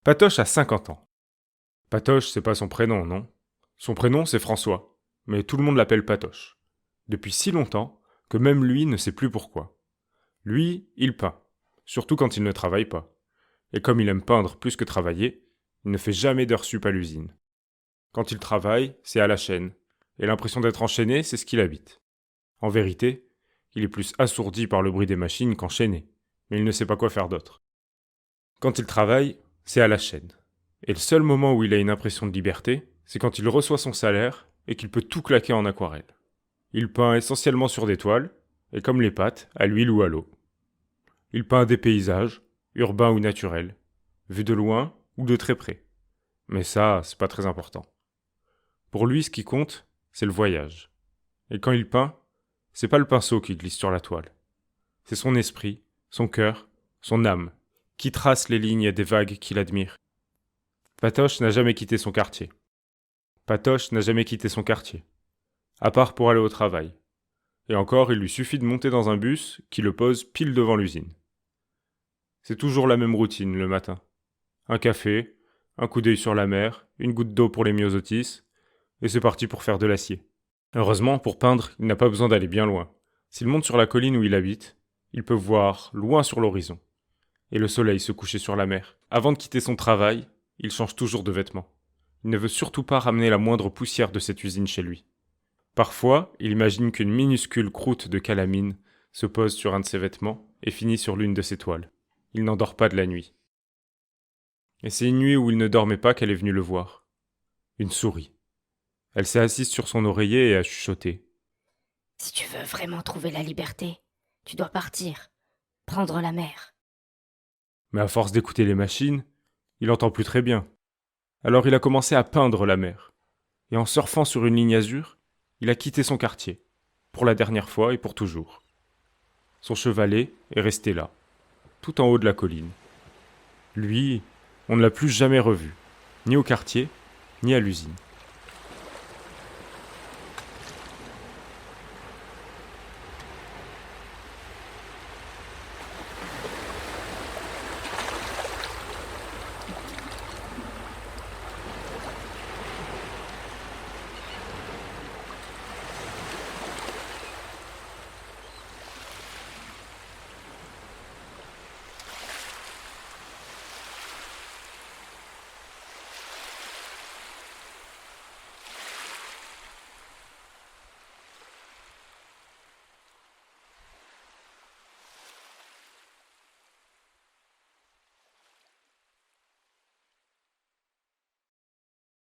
Patoche a 50 ans. Patoche, c'est pas son prénom, non? Son prénom, c'est François, mais tout le monde l'appelle Patoche. Depuis si longtemps que même lui ne sait plus pourquoi. Lui, il peint, surtout quand il ne travaille pas. Et comme il aime peindre plus que travailler, il ne fait jamais d'heures sup à l'usine. Quand il travaille, c'est à la chaîne, et l'impression d'être enchaîné, c'est ce qui l'habite. En vérité, il est plus assourdi par le bruit des machines qu'enchaîné, mais il ne sait pas quoi faire d'autre. Quand il travaille, c'est à la chaîne. Et le seul moment où il a une impression de liberté, c'est quand il reçoit son salaire et qu'il peut tout claquer en aquarelle. Il peint essentiellement sur des toiles, et comme les pâtes, à l'huile ou à l'eau. Il peint des paysages, urbains ou naturels, vus de loin ou de très près. Mais ça, c'est pas très important. Pour lui, ce qui compte, c'est le voyage. Et quand il peint, c'est pas le pinceau qui glisse sur la toile. C'est son esprit, son cœur, son âme, qui trace les lignes des vagues qu'il admire. Patoche n'a jamais quitté son quartier. Patoche n'a jamais quitté son quartier, à part pour aller au travail. Et encore, il lui suffit de monter dans un bus qui le pose pile devant l'usine. C'est toujours la même routine le matin. Un café, un coup d'œil sur la mer, une goutte d'eau pour les myosotis, et c'est parti pour faire de l'acier. Heureusement, pour peindre, il n'a pas besoin d'aller bien loin. S'il monte sur la colline où il habite, il peut voir loin sur l'horizon, et le soleil se coucher sur la mer. Avant de quitter son travail, il change toujours de vêtements. Il ne veut surtout pas ramener la moindre poussière de cette usine chez lui. Parfois, il imagine qu'une minuscule croûte de calamine se pose sur un de ses vêtements et finit sur l'une de ses toiles. Il n'en dort pas de la nuit. Et c'est une nuit où il ne dormait pas qu'elle est venue le voir. Une souris. Elle s'est assise sur son oreiller et a chuchoté. Si tu veux vraiment trouver la liberté, tu dois partir, prendre la mer. Mais à force d'écouter les machines, il entend plus très bien. Alors il a commencé à peindre la mer. Et en surfant sur une ligne azur, il a quitté son quartier, pour la dernière fois et pour toujours. Son chevalet est resté là, tout en haut de la colline. Lui, on ne l'a plus jamais revu, ni au quartier, ni à l'usine.